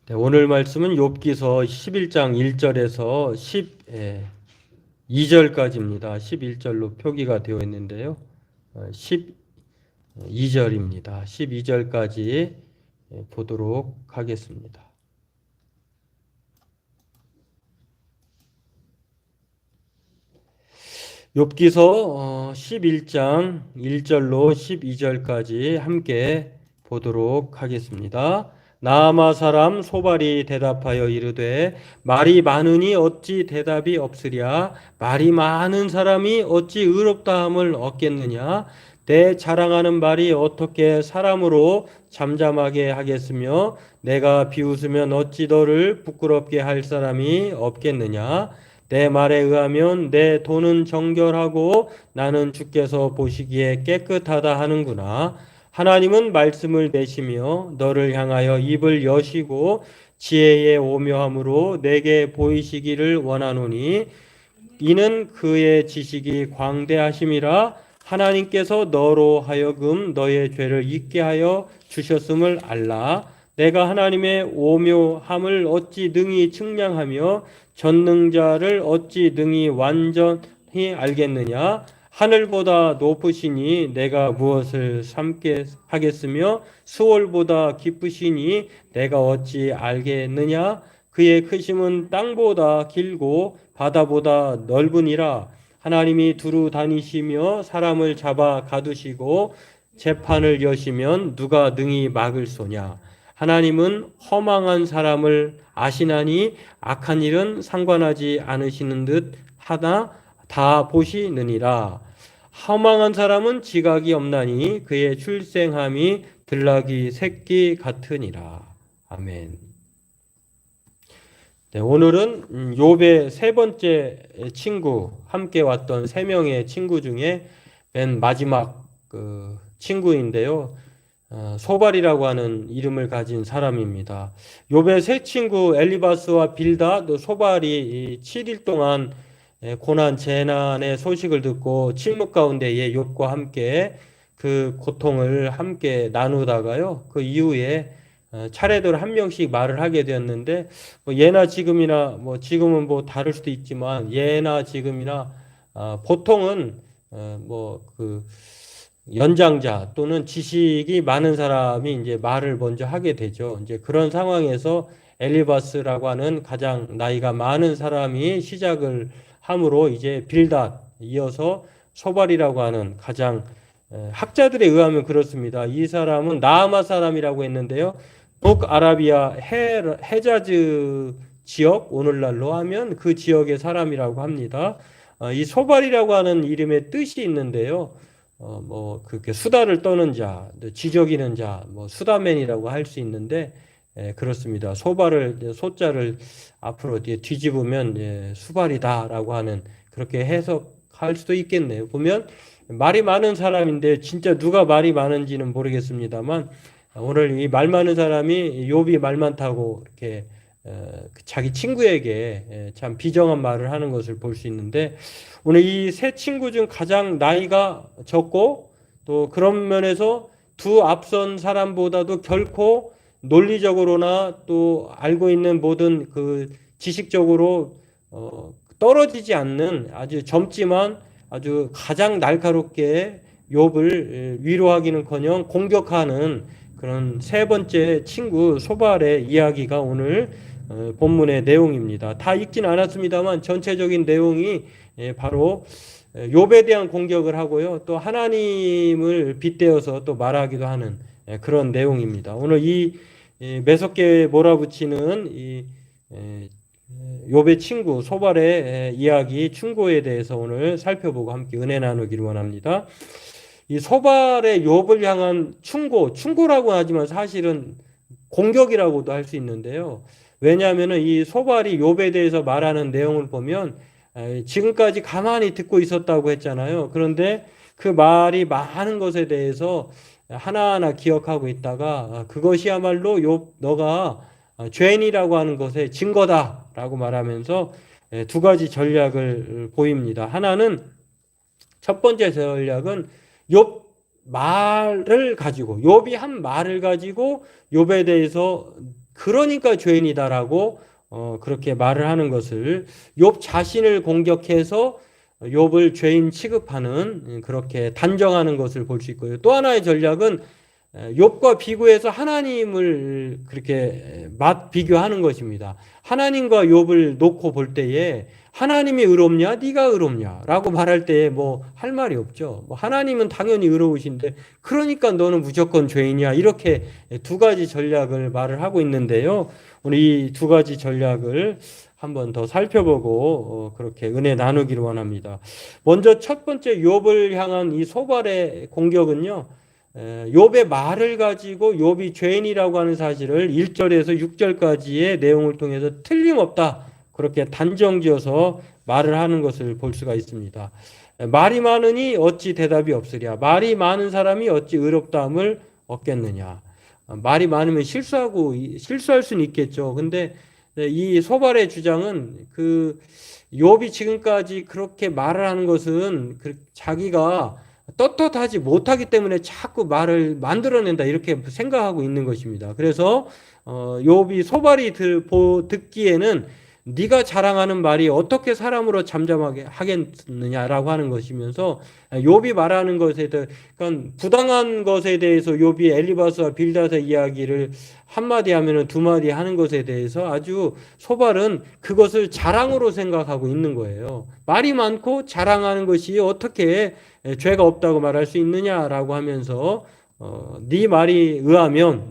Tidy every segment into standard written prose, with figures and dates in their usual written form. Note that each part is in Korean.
네, 오늘 말씀은 욥기서 11장 1절에서 12절까지입니다. 11절로 표기가 되어 있는데요. 12절입니다. 12절까지 보도록 하겠습니다. 욥기서 11장 1절로 12절까지 함께 보도록 하겠습니다. 나아마 사람 소발이 대답하여 이르되 말이 많으니 어찌 대답이 없으랴. 말이 많은 사람이 어찌 의롭다함을 얻겠느냐. 내 자랑하는 말이 어떻게 사람으로 잠잠하게 하겠으며 내가 비웃으면 어찌 너를 부끄럽게 할 사람이 없겠느냐. 내 말에 의하면 내 돈은 정결하고 나는 주께서 보시기에 깨끗하다 하는구나. 하나님은 말씀을 내시며 너를 향하여 입을 여시고 지혜의 오묘함으로 내게 보이시기를 원하노니 이는 그의 지식이 광대하심이라. 하나님께서 너로 하여금 너의 죄를 잊게 하여 주셨음을 알라. 내가 하나님의 오묘함을 어찌 능히 측량하며 전능자를 어찌 능히 완전히 알겠느냐. 하늘보다 높으시니 내가 무엇을 삼게 하겠으며 수월보다 깊으시니 내가 어찌 알겠느냐. 그의 크심은 땅보다 길고 바다보다 넓으니라. 하나님이 두루 다니시며 사람을 잡아 가두시고 재판을 여시면 누가 능히 막을 소냐. 하나님은 허망한 사람을 아시나니 악한 일은 상관하지 않으시는 듯 하나 다 보시느니라. 허망한 사람은 지각이 없나니 그의 출생함이 들나귀 새끼 같으니라. 아멘. 네, 오늘은 욥의 세 번째 친구, 함께 왔던 세 명의 친구 중에 맨 마지막 친구인데요. 소발이라고 하는 이름을 가진 사람입니다. 욥의 세 친구 엘리바스와 빌다, 또 소발이 7일 동안 고난 재난의 소식을 듣고 침묵 가운데에 욥과 함께 그 고통을 함께 나누다가요. 그 이후에 차례대로 한 명씩 말을 하게 되었는데 뭐 예나 지금이나 뭐 지금은 뭐 다를 수도 있지만 예나 지금이나 보통은 그 연장자 또는 지식이 많은 사람이 이제 말을 먼저 하게 되죠. 이제 그런 상황에서 엘리바스라고 하는 가장 나이가 많은 사람이 시작을 함으로 이제 빌닷 이어서 소발이라고 하는 가장 학자들에 의하면 그렇습니다. 이 사람은 나아마 사람이라고 했는데요. 북아라비아 헤자즈 지역, 오늘날로 하면 그 지역의 사람이라고 합니다. 이 소발이라고 하는 이름의 뜻이 있는데요. 그렇게 수다를 떠는 자, 지적이는 자, 수다맨이라고 할 수 있는데, 그렇습니다. 소자를 앞으로 뒤집으면 수발이다라고 하는 그렇게 해석할 수도 있겠네요. 보면 말이 많은 사람인데 진짜 누가 말이 많은지는 모르겠습니다만 오늘 이 말 많은 사람이 욥이 말 많다고 이렇게 자기 친구에게 참 비정한 말을 하는 것을 볼 수 있는데 오늘 이 세 친구 중 가장 나이가 적고 또 그런 면에서 두 앞선 사람보다도 결코 논리적으로나 또 알고 있는 모든 그 지식적으로 떨어지지 않는 아주 젊지만 아주 가장 날카롭게 욥을 위로하기는커녕 공격하는 그런 세 번째 친구 소발의 이야기가 오늘 본문의 내용입니다. 다 읽진 않았습니다만 전체적인 내용이 바로 욥에 대한 공격을 하고요. 또 하나님을 빗대어서 또 말하기도 하는 그런 내용입니다. 오늘 이 매섭게 몰아붙이는 이 욥의 친구 소발의 이야기 충고에 대해서 오늘 살펴보고 함께 은혜 나누기를 원합니다. 이 소발의 욥을 향한 충고라고 하지만 사실은 공격이라고도 할 수 있는데요. 왜냐하면 이 소발이 욥에 대해서 말하는 내용을 보면 지금까지 가만히 듣고 있었다고 했잖아요. 그런데 그 말이 많은 것에 대해서 하나하나 기억하고 있다가 그것이야말로 욥 너가 죄인이라고 하는 것의 증거다라고 말하면서 두 가지 전략을 보입니다. 하나는 첫 번째 전략은 욥이 한 말을 가지고 욥에 대해서 그러니까 죄인이다라고 그렇게 말을 하는 것을 욥 자신을 공격해서 욥을 죄인 취급하는 그렇게 단정하는 것을 볼 수 있고요. 또 하나의 전략은 욥과 비교해서 하나님을 그렇게 맛 비교하는 것입니다. 하나님과 욥을 놓고 볼 때에 하나님이 의롭냐, 네가 의롭냐라고 말할 때에 뭐 할 말이 없죠. 뭐 하나님은 당연히 의로우신데 그러니까 너는 무조건 죄인이야. 이렇게 두 가지 전략을 말을 하고 있는데요. 오늘 이 두 가지 전략을 한번 더 살펴보고 그렇게 은혜 나누기를 원합니다. 먼저 첫 번째 욥을 향한 이 소발의 공격은요. 욥의 말을 가지고 욥이 죄인이라고 하는 사실을 1절에서 6절까지의 내용을 통해서 틀림없다. 그렇게 단정지어서 말을 하는 것을 볼 수가 있습니다. 말이 많으니 어찌 대답이 없으랴. 말이 많은 사람이 어찌 의롭다함을 얻겠느냐. 말이 많으면 실수할 수는 있겠죠. 근데 이 소발의 주장은 그 욥이 지금까지 그렇게 말을 하는 것은 자기가 떳떳하지 못하기 때문에 자꾸 말을 만들어낸다 이렇게 생각하고 있는 것입니다. 그래서 욥이 소발이 듣기에는 네가 자랑하는 말이 어떻게 사람으로 잠잠하게 하겠느냐라고 하는 것이면서 욥이 말하는 것에 대해 그러니까 부당한 것에 대해서 욥이 엘리바스와 빌닷의 이야기를 한마디 하면은 두 마디 하는 것에 대해서 아주 소발은 그것을 자랑으로 생각하고 있는 거예요. 말이 많고 자랑하는 것이 어떻게 죄가 없다고 말할 수 있느냐라고 하면서 네 말이 의하면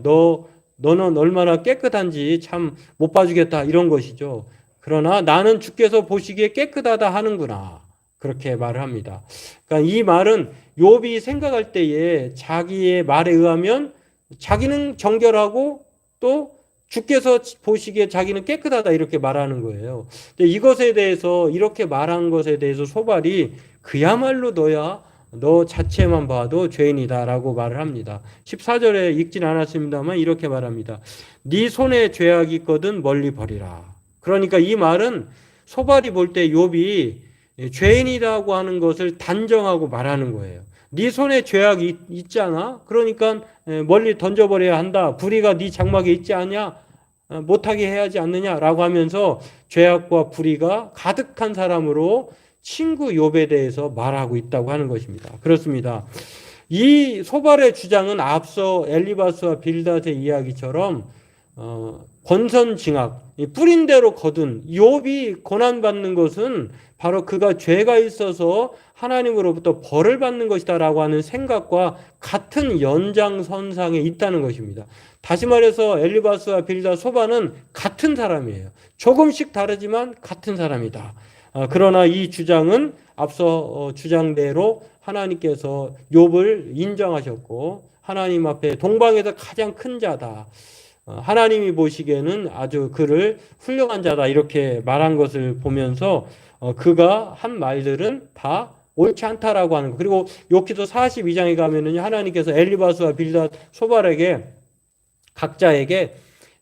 너는 얼마나 깨끗한지 참 못 봐주겠다 이런 것이죠. 그러나 나는 주께서 보시기에 깨끗하다 하는구나. 그렇게 말을 합니다. 그러니까 이 말은 욥이 생각할 때에 자기의 말에 의하면 자기는 정결하고 또 주께서 보시기에 자기는 깨끗하다 이렇게 말하는 거예요. 근데 이것에 대해서 이렇게 말한 것에 대해서 소발이 그야말로 너 자체만 봐도 죄인이다라고 말을 합니다. 14절에 읽진 않았습니다만 이렇게 말합니다. 네 손에 죄악이 있거든 멀리 버리라. 그러니까 이 말은 소발이 볼 때 욥이 죄인이라고 하는 것을 단정하고 말하는 거예요. 네 손에 죄악이 있지 않아? 그러니까 멀리 던져버려야 한다. 불의가 네 장막에 있지 않냐? 못하게 해야지 않느냐라고 하면서 죄악과 불의가 가득한 사람으로 친구 욥에 대해서 말하고 있다고 하는 것입니다. 그렇습니다. 이 소발의 주장은 앞서 엘리바스와 빌닷의 이야기처럼 권선징악, 뿌린 대로 거둔 욥이 고난받는 것은 바로 그가 죄가 있어서 하나님으로부터 벌을 받는 것이다라고 하는 생각과 같은 연장선상에 있다는 것입니다. 다시 말해서 엘리바스와 빌닷, 소바는 같은 사람이에요. 조금씩 다르지만 같은 사람이다. 그러나 이 주장은 앞서 주장대로 하나님께서 욥을 인정하셨고 하나님 앞에 동방에서 가장 큰 자다. 하나님이 보시기에는 아주 그를 훌륭한 자다 이렇게 말한 것을 보면서 그가 한 말들은 다 옳지 않다라고 하는 거. 그리고 욥기서 42장에 가면은 하나님께서 엘리바스와 빌닷, 소발에게 각자에게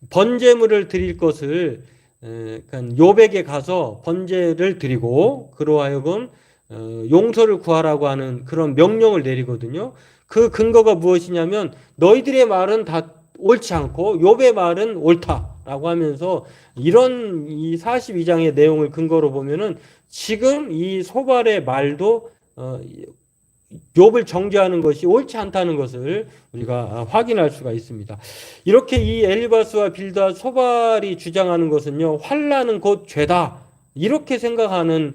번제물을 드릴 것을 욥에게 가서 번제를 드리고 그로 하여금 용서를 구하라고 하는 그런 명령을 내리거든요. 그 근거가 무엇이냐면 너희들의 말은 다 옳지 않고 욥의 말은 옳다라고 하면서 이런 이 42장의 내용을 근거로 보면은 지금 이 소발의 말도 욥을 정죄하는 것이 옳지 않다는 것을 우리가 확인할 수가 있습니다. 이렇게 이 엘리바스와 빌닷, 소발이 주장하는 것은요, 환난은 곧 죄다 이렇게 생각하는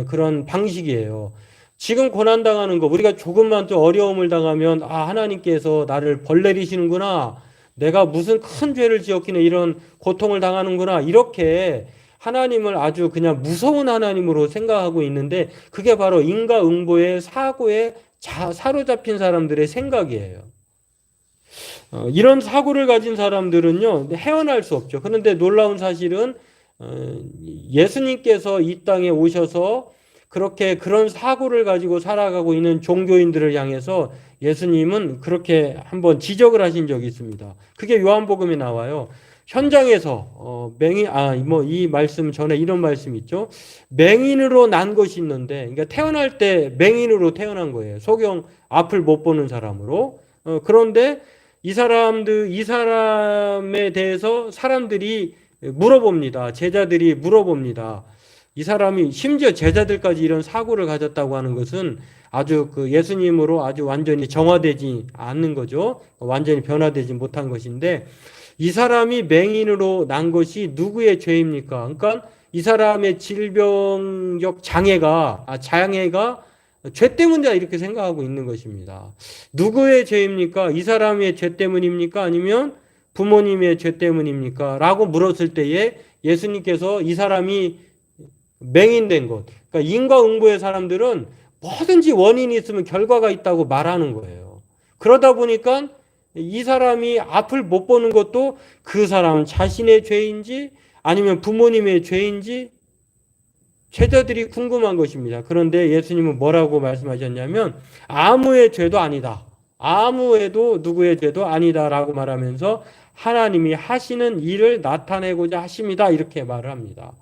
그런 방식이에요. 지금 고난당하는 거 우리가 조금만 좀 어려움을 당하면 하나님께서 나를 벌 내리시는구나, 내가 무슨 큰 죄를 지었기에 이런 고통을 당하는구나 이렇게 하나님을 아주 그냥 무서운 하나님으로 생각하고 있는데 그게 바로 인과응보의 사고에 사로잡힌 사람들의 생각이에요. 이런 사고를 가진 사람들은요 헤어날 수 없죠. 그런데 놀라운 사실은 예수님께서 이 땅에 오셔서 그렇게 그런 사고를 가지고 살아가고 있는 종교인들을 향해서 예수님은 그렇게 한번 지적을 하신 적이 있습니다. 그게 요한복음에 나와요. 현장에서 이 말씀 전에 이런 말씀 있죠. 맹인으로 난 것이 있는데, 그러니까 태어날 때 맹인으로 태어난 거예요. 소경 앞을 못 보는 사람으로. 그런데 이 사람에 대해서 사람들이 물어봅니다. 제자들이 물어봅니다. 이 사람이 심지어 제자들까지 이런 사고를 가졌다고 하는 것은 아주 그 예수님으로 아주 완전히 정화되지 않는 거죠. 완전히 변화되지 못한 것인데 이 사람이 맹인으로 난 것이 누구의 죄입니까? 그러니까 이 사람의 질병적 장애가 죄 때문이다 이렇게 생각하고 있는 것입니다. 누구의 죄입니까? 이 사람의 죄 때문입니까? 아니면 부모님의 죄 때문입니까? 라고 물었을 때에 예수님께서 이 사람이 맹인된 것. 그러니까 인과응보의 사람들은 뭐든지 원인이 있으면 결과가 있다고 말하는 거예요. 그러다 보니까 이 사람이 앞을 못 보는 것도 그 사람 자신의 죄인지 아니면 부모님의 죄인지 제자들이 궁금한 것입니다. 그런데 예수님은 뭐라고 말씀하셨냐면 아무의 죄도 아니다. 아무에도 누구의 죄도 아니다라고 말하면서 하나님이 하시는 일을 나타내고자 하십니다. 이렇게 말을 합니다.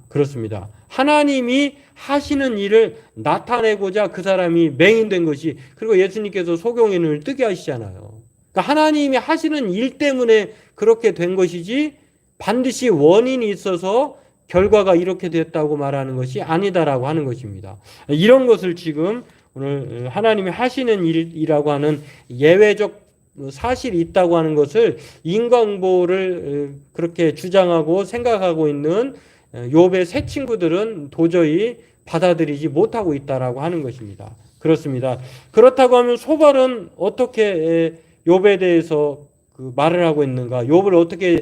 그렇습니다. 하나님이 하시는 일을 나타내고자 그 사람이 맹인된 것이 그리고 예수님께서 소경의 눈을 뜨게 하시잖아요. 그러니까 하나님이 하시는 일 때문에 그렇게 된 것이지 반드시 원인이 있어서 결과가 이렇게 됐다고 말하는 것이 아니다라고 하는 것입니다. 이런 것을 지금 오늘 하나님이 하시는 일이라고 하는 예외적 사실이 있다고 하는 것을 인과응보를 그렇게 주장하고 생각하고 있는 욥의 세 친구들은 도저히 받아들이지 못하고 있다라고 하는 것입니다. 그렇습니다. 그렇다고 하면 소발은 어떻게 욥에 대해서 그 말을 하고 있는가? 욥을 어떻게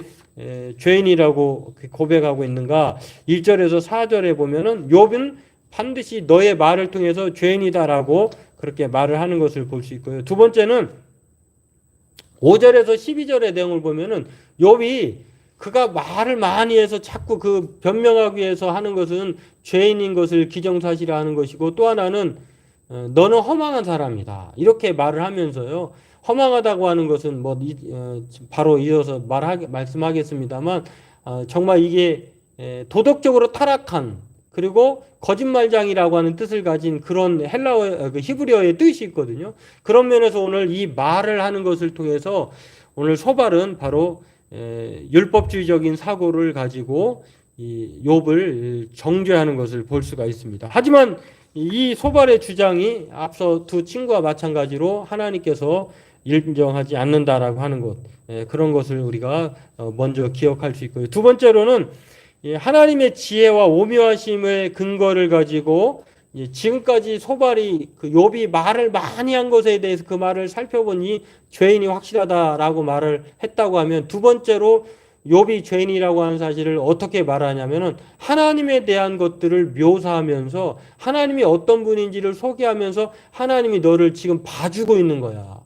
죄인이라고 고백하고 있는가? 1절에서 4절에 보면은 욥은 반드시 너의 말을 통해서 죄인이다라고 그렇게 말을 하는 것을 볼 수 있고요. 두 번째는 5절에서 12절의 내용을 보면은 욥이 그가 말을 많이 해서 자꾸 그 변명하기 위해서 하는 것은 죄인인 것을 기정사실화하는 것이고 또 하나는 너는 허망한 사람이다. 이렇게 말을 하면서요. 허망하다고 하는 것은 바로 이어서 말씀하겠습니다만 정말 이게 도덕적으로 타락한 그리고 거짓말장이라고 하는 뜻을 가진 그런 히브리어의 뜻이 있거든요. 그런 면에서 오늘 이 말을 하는 것을 통해서 오늘 소발은 바로 율법주의적인 사고를 가지고 이 욥을 정죄하는 것을 볼 수가 있습니다. 하지만 이 소발의 주장이 앞서 두 친구와 마찬가지로 하나님께서 인정하지 않는다라고 하는 것, 그런 것을 우리가 먼저 기억할 수 있고요. 두 번째로는 하나님의 지혜와 오묘하심의 근거를 가지고 지금까지 소발이 그 욥이 말을 많이 한 것에 대해서 그 말을 살펴보니 죄인이 확실하다라고 말을 했다고 하면 두 번째로 욥이 죄인이라고 하는 사실을 어떻게 말하냐면은 하나님에 대한 것들을 묘사하면서 하나님이 어떤 분인지를 소개하면서 하나님이 너를 지금 봐주고 있는 거야.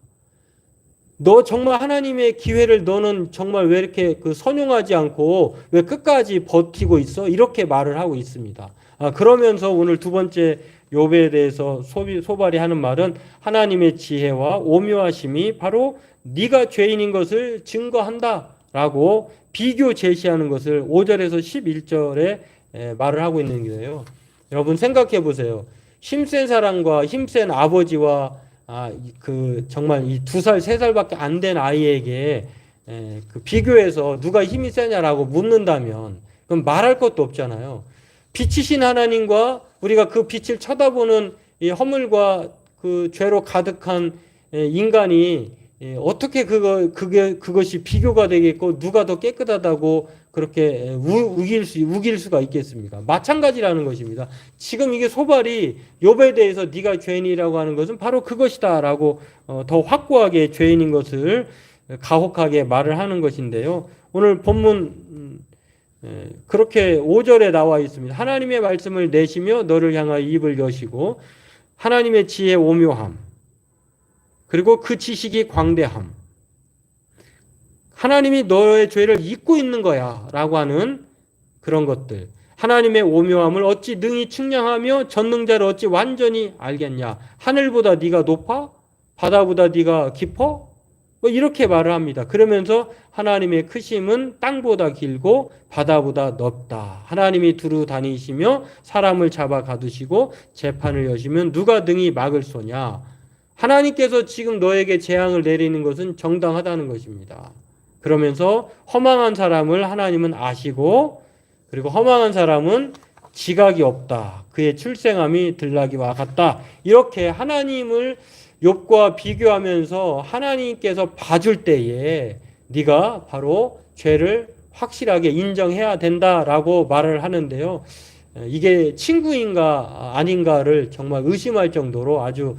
너 정말 하나님의 기회를 너는 정말 왜 이렇게 선용하지 않고 왜 끝까지 버티고 있어? 이렇게 말을 하고 있습니다. 그러면서 오늘 두 번째 욥에 대해서 소발이 하는 말은 하나님의 지혜와 오묘하심이 바로 네가 죄인인 것을 증거한다라고 비교 제시하는 것을 5절에서 11절에 말을 하고 있는 거예요. 여러분 생각해 보세요. 힘센 사람과 힘센 아버지와 정말 이 2살, 3살밖에 안 된 아이에게 그 비교해서 누가 힘이 세냐라고 묻는다면 그럼 말할 것도 없잖아요. 빛이신 하나님과 우리가 그 빛을 쳐다보는 이 허물과 그 죄로 가득한 인간이 어떻게 그것이 비교가 되겠고 누가 더 깨끗하다고 그렇게 우길 수가 있겠습니까? 마찬가지라는 것입니다. 지금 이게 소발이 욥에 대해서 네가 죄인이라고 하는 것은 바로 그것이다라고 더 확고하게 죄인인 것을 가혹하게 말을 하는 것인데요. 오늘 본문 그렇게 5절에 나와 있습니다. 하나님의 말씀을 내시며 너를 향하여 입을 여시고 하나님의 지혜 오묘함 그리고 그 지식이 광대함 하나님이 너의 죄를 잊고 있는 거야 라고 하는 그런 것들 하나님의 오묘함을 어찌 능히 측량하며 전능자를 어찌 완전히 알겠냐 하늘보다 네가 높아? 바다보다 네가 깊어? 이렇게 말을 합니다. 그러면서 하나님의 크심은 땅보다 길고 바다보다 넓다. 하나님이 두루 다니시며 사람을 잡아 가두시고 재판을 여시면 누가 능히 막을 소냐? 하나님께서 지금 너에게 재앙을 내리는 것은 정당하다는 것입니다. 그러면서 허망한 사람을 하나님은 아시고, 그리고 허망한 사람은 지각이 없다. 그의 출생함이 들나귀와 같다. 이렇게 하나님을 욥과 비교하면서 하나님께서 봐줄 때에 네가 바로 죄를 확실하게 인정해야 된다라고 말을 하는데요. 이게 친구인가 아닌가를 정말 의심할 정도로 아주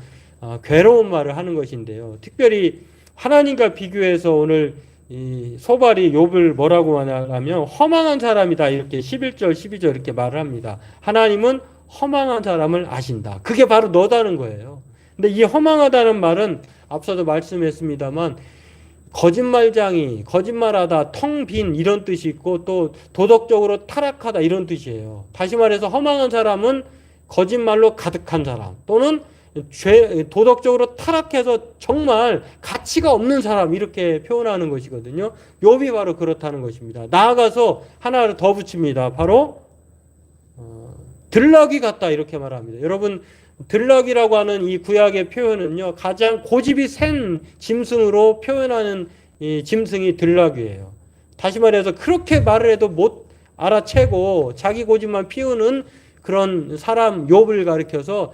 괴로운 말을 하는 것인데요. 특별히 하나님과 비교해서 오늘 이 소발이 욥을 뭐라고 하냐면 허망한 사람이다, 이렇게 11절 12절 이렇게 말을 합니다. 하나님은 허망한 사람을 아신다. 그게 바로 너다는 거예요. 근데 이 허망하다는 말은 앞서도 말씀했습니다만 거짓말장이, 거짓말하다, 텅 빈 이런 뜻이 있고 또 도덕적으로 타락하다 이런 뜻이에요. 다시 말해서 허망한 사람은 거짓말로 가득한 사람, 또는 도덕적으로 타락해서 정말 가치가 없는 사람, 이렇게 표현하는 것이거든요. 욥이 바로 그렇다는 것입니다. 나아가서 하나를 더 붙입니다. 바로 들나귀 같다, 이렇게 말합니다. 여러분, 들나귀라고 하는 이 구약의 표현은요, 가장 고집이 센 짐승으로 표현하는 이 짐승이 들나귀예요. 다시 말해서 그렇게 말을 해도 못 알아채고 자기 고집만 피우는 그런 사람 욥을 가리켜서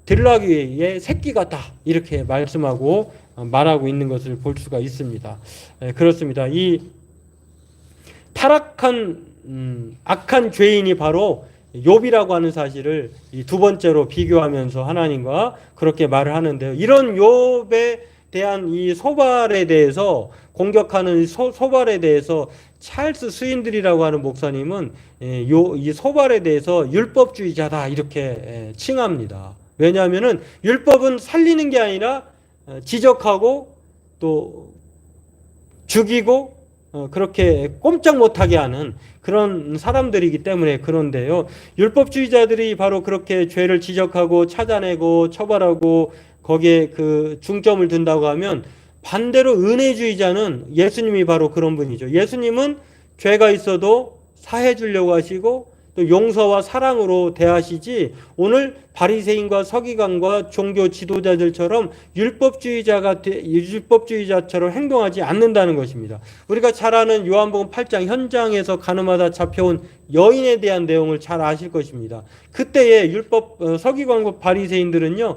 들나귀의 새끼 같다, 이렇게 말씀하고 말하고 있는 것을 볼 수가 있습니다. 그렇습니다. 이 타락한 악한 죄인이 바로 욥이라고 하는 사실을 이 두 번째로 비교하면서 하나님과 그렇게 말을 하는데요. 이런 욥에 대한 이 소발에 대해서 공격하는 소발에 대해서 찰스 스윈들이라고 하는 목사님은 이 소발에 대해서 율법주의자다, 이렇게 칭합니다. 왜냐하면은 율법은 살리는 게 아니라 지적하고 또 죽이고 그렇게 꼼짝 못하게 하는 그런 사람들이기 때문에 그런데요. 율법주의자들이 바로 그렇게 죄를 지적하고 찾아내고 처벌하고 거기에 그 중점을 둔다고 하면, 반대로 은혜주의자는 예수님이 바로 그런 분이죠. 예수님은 죄가 있어도 사해 주려고 하시고 또 용서와 사랑으로 대하시지, 오늘 바리새인과 서기관과 종교 지도자들처럼 율법주의자처럼 행동하지 않는다는 것입니다. 우리가 잘 아는 요한복음 8장 현장에서 가늠하다 잡혀온 여인에 대한 내용을 잘 아실 것입니다. 그때의 서기관과 바리새인들은요,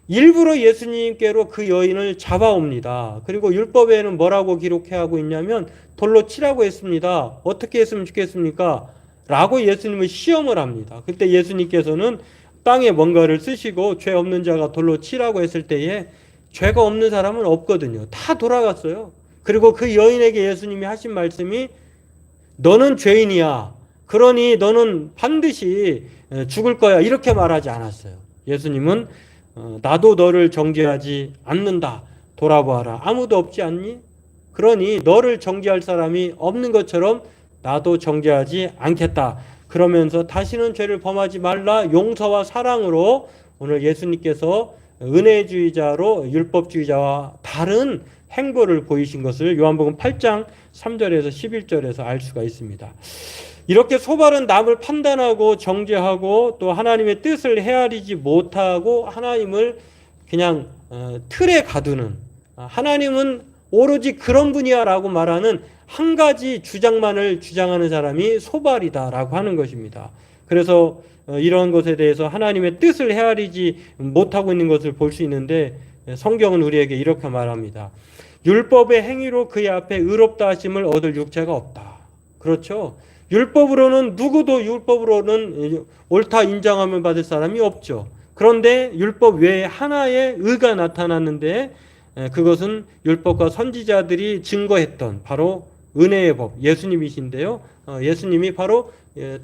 일부러 예수님께로 그 여인을 잡아옵니다. 그리고 율법에는 뭐라고 기록하고 있냐면 돌로 치라고 했습니다. 어떻게 했으면 좋겠습니까? 라고 예수님을 시험을 합니다. 그때 예수님께서는 땅에 뭔가를 쓰시고 죄 없는 자가 돌로 치라고 했을 때에 죄가 없는 사람은 없거든요. 다 돌아갔어요. 그리고 그 여인에게 예수님이 하신 말씀이 너는 죄인이야, 그러니 너는 반드시 죽을 거야, 이렇게 말하지 않았어요. 예수님은 나도 너를 정죄하지 않는다. 돌아보아라. 아무도 없지 않니? 그러니 너를 정죄할 사람이 없는 것처럼 나도 정죄하지 않겠다. 그러면서 다시는 죄를 범하지 말라, 용서와 사랑으로 오늘 예수님께서 은혜주의자로 율법주의자와 다른 행보를 보이신 것을 요한복음 8장 3절에서 11절에서 알 수가 있습니다. 이렇게 소발은 남을 판단하고 정죄하고 또 하나님의 뜻을 헤아리지 못하고 하나님을 그냥 틀에 가두는, 하나님은 오로지 그런 분이야 라고 말하는 한 가지 주장만을 주장하는 사람이 소발이다라고 하는 것입니다. 그래서 이런 것에 대해서 하나님의 뜻을 헤아리지 못하고 있는 것을 볼 수 있는데, 성경은 우리에게 이렇게 말합니다. 율법의 행위로 그의 앞에 의롭다 하심을 얻을 육체가 없다. 그렇죠? 누구도 율법으로는 옳다 인정함을 받을 사람이 없죠. 그런데 율법 외에 하나의 의가 나타났는데, 그것은 율법과 선지자들이 증거했던 바로 은혜의 법, 예수님이신데요. 예수님이 바로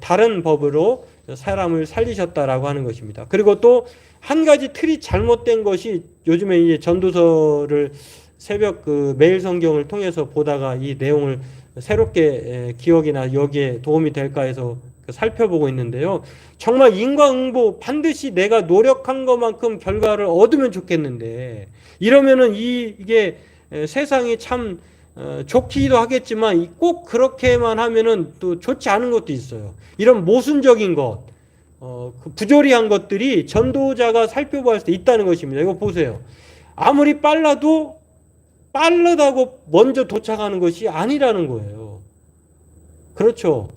다른 법으로 사람을 살리셨다라고 하는 것입니다. 그리고 또 한 가지 틀이 잘못된 것이, 요즘에 이제 전도서를 새벽 매일 성경을 통해서 보다가 이 내용을 새롭게 기억이나 여기에 도움이 될까 해서 살펴보고 있는데요. 정말 인과응보, 반드시 내가 노력한 것만큼 결과를 얻으면 좋겠는데, 이러면은 이게 세상이 참 좋기도 하겠지만 꼭 그렇게만 하면은 또 좋지 않은 것도 있어요. 이런 모순적인 것, 그 부조리한 것들이 전도자가 살펴볼 수 있다는 것입니다. 이거 보세요. 아무리 빨라도 빠르다고 먼저 도착하는 것이 아니라는 거예요. 그렇죠.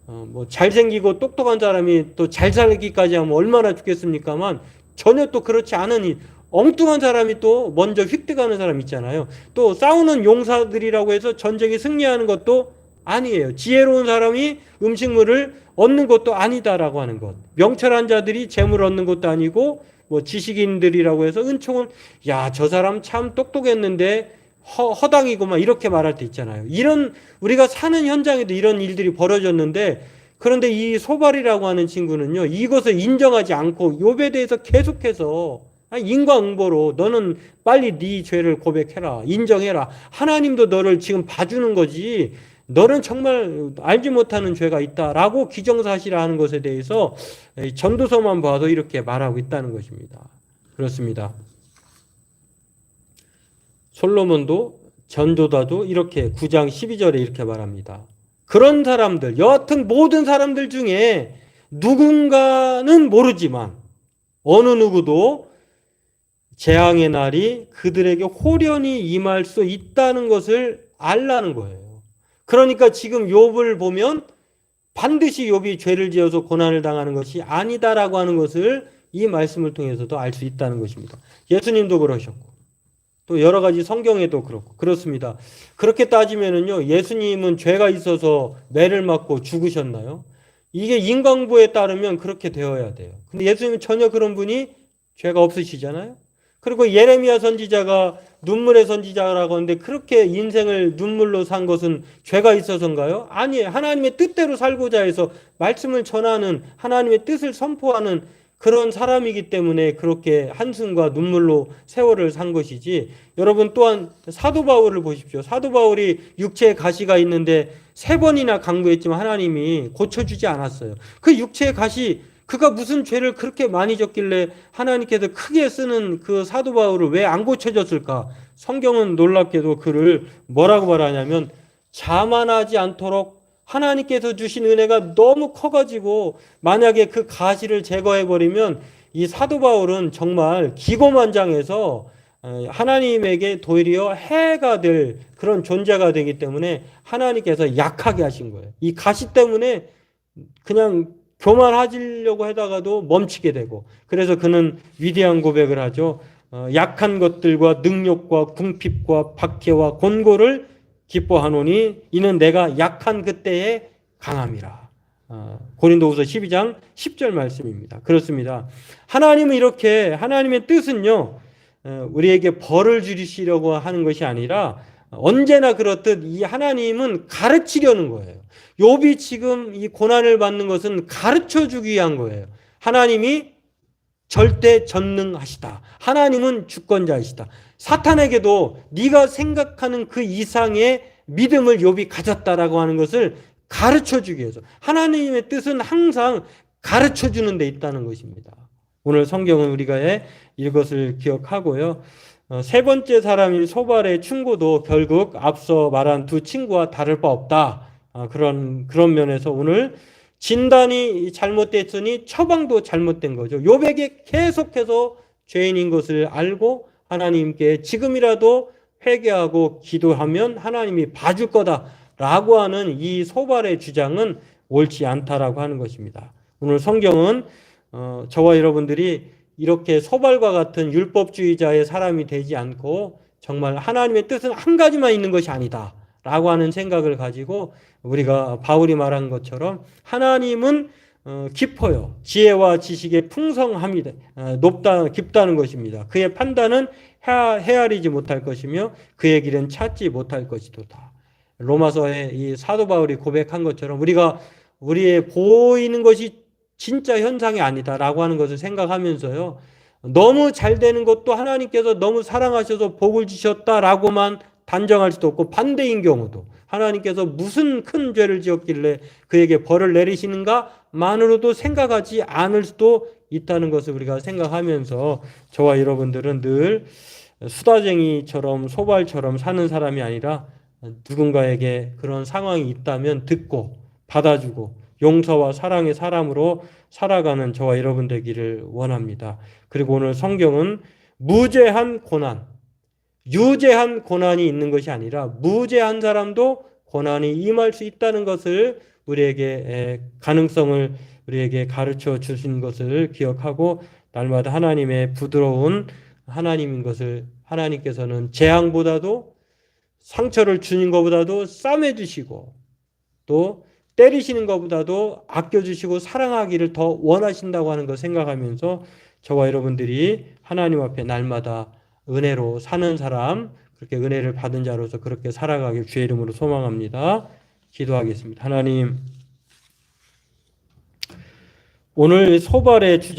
뭐 잘생기고 똑똑한 사람이 또 잘 살기까지 하면 얼마나 좋겠습니까만 전혀 또 그렇지 않으니 엉뚱한 사람이 또 먼저 획득하는 사람 있잖아요. 또 싸우는 용사들이라고 해서 전쟁에 승리하는 것도 아니에요. 지혜로운 사람이 음식물을 얻는 것도 아니다라고 하는 것. 명철한 자들이 재물을 얻는 것도 아니고 뭐 지식인들이라고 해서 은총을 야, 저 사람 참 똑똑했는데 허당이고만 이렇게 말할 때 있잖아요. 이런 우리가 사는 현장에도 이런 일들이 벌어졌는데 그런데 이 소발이라고 하는 친구는요. 이것을 인정하지 않고 욥에 대해서 계속해서 인과응보로 너는 빨리 네 죄를 고백해라. 인정해라. 하나님도 너를 지금 봐주는 거지. 너는 정말 알지 못하는 죄가 있다라고 기정사실화하는 것에 대해서 전도서만 봐도 이렇게 말하고 있다는 것입니다. 그렇습니다. 솔로몬도 전도다도 이렇게 9장 12절에 이렇게 말합니다. 그런 사람들, 여하튼 모든 사람들 중에 누군가는 모르지만 어느 누구도 재앙의 날이 그들에게 홀연히 임할 수 있다는 것을 알라는 거예요. 그러니까 지금 욥을 보면 반드시 욥이 죄를 지어서 고난을 당하는 것이 아니다라고 하는 것을 이 말씀을 통해서도 알 수 있다는 것입니다. 예수님도 그러셨고 또 여러 가지 성경에도 그렇고 그렇습니다. 그렇게 따지면은요, 예수님은 죄가 있어서 매를 맞고 죽으셨나요? 이게 인간부에 따르면 그렇게 되어야 돼요. 근데 예수님은 전혀 그런 분이 죄가 없으시잖아요. 그리고 예레미야 선지자가 눈물의 선지자라고 하는데 그렇게 인생을 눈물로 산 것은 죄가 있어서인가요? 아니에요. 하나님의 뜻대로 살고자 해서 말씀을 전하는 하나님의 뜻을 선포하는 그런 사람이기 때문에 그렇게 한숨과 눈물로 세월을 산 것이지. 여러분 또한 사도 바울을 보십시오. 사도 바울이 육체에 가시가 있는데 3번이나 강구했지만 하나님이 고쳐주지 않았어요. 그 육체의 가시 그가 무슨 죄를 그렇게 많이 졌길래 하나님께서 크게 쓰는 그 사도 바울을 왜 안 고쳐졌을까? 성경은 놀랍게도 그를 뭐라고 말하냐면 자만하지 않도록 하나님께서 주신 은혜가 너무 커가지고 만약에 그 가시를 제거해버리면 이 사도 바울은 정말 기고만장해서 하나님에게 도리어 해가 될 그런 존재가 되기 때문에 하나님께서 약하게 하신 거예요. 이 가시 때문에 그냥 교만하시려고 하다가도 멈추게 되고 그래서 그는 위대한 고백을 하죠. 약한 것들과 능력과 궁핍과 박해와 곤고를 기뻐하노니 이는 내가 약한 그때에 강함이라. 고린도후서 12장 10절 말씀입니다. 그렇습니다. 하나님은 이렇게 하나님의 뜻은요. 우리에게 벌을 주시려고 하는 것이 아니라 언제나 그렇듯 이 하나님은 가르치려는 거예요. 욥이 지금 이 고난을 받는 것은 가르쳐 주기 위한 거예요. 하나님이 절대 전능하시다. 하나님은 주권자이시다. 사탄에게도 네가 생각하는 그 이상의 믿음을 욥이 가졌다라고 하는 것을 가르쳐 주기 위해서 하나님의 뜻은 항상 가르쳐 주는 데 있다는 것입니다. 오늘 성경은 우리가 이것을 기억하고요. 3번째 사람인 소발의 충고도 결국 앞서 말한 두 친구와 다를 바 없다. 그런 면에서 오늘 진단이 잘못됐으니 처방도 잘못된 거죠. 욥에게 계속해서 죄인인 것을 알고 하나님께 지금이라도 회개하고 기도하면 하나님이 봐줄 거다라고 하는 이 소발의 주장은 옳지 않다라고 하는 것입니다. 오늘 성경은 저와 여러분들이 이렇게 소발과 같은 율법주의자의 사람이 되지 않고 정말 하나님의 뜻은 한 가지만 있는 것이 아니다 라고 하는 생각을 가지고 우리가 바울이 말한 것처럼 하나님은 깊어요. 지혜와 지식의 풍성함이 깊다는 것입니다. 그의 판단은 헤아리지 못할 것이며 그의 길은 찾지 못할 것이도다. 로마서에 이 사도 바울이 고백한 것처럼 우리가 우리의 보이는 것이 진짜 현상이 아니다라고 하는 것을 생각하면서요. 너무 잘 되는 것도 하나님께서 너무 사랑하셔서 복을 주셨다라고만 단정할 수도 없고 반대인 경우도 하나님께서 무슨 큰 죄를 지었길래 그에게 벌을 내리시는가만으로도 생각하지 않을 수도 있다는 것을 우리가 생각하면서 저와 여러분들은 늘 수다쟁이처럼 소발처럼 사는 사람이 아니라 누군가에게 그런 상황이 있다면 듣고 받아주고 용서와 사랑의 사람으로 살아가는 저와 여러분 되기를 원합니다. 그리고 오늘 성경은 무제한 고난, 유제한 고난이 있는 것이 아니라 무제한 사람도 고난이 임할 수 있다는 것을 우리에게 가능성을 우리에게 가르쳐 주신 것을 기억하고 날마다 하나님의 부드러운 하나님인 것을 하나님께서는 재앙보다도 상처를 주는 것보다도 싸매 주시고 또 때리시는 것보다도 아껴주시고 사랑하기를 더 원하신다고 하는 걸 생각하면서 저와 여러분들이 하나님 앞에 날마다 은혜로 사는 사람, 그렇게 은혜를 받은 자로서 그렇게 살아가길 주의 이름으로 소망합니다. 기도하겠습니다. 하나님, 오늘 소발의 주제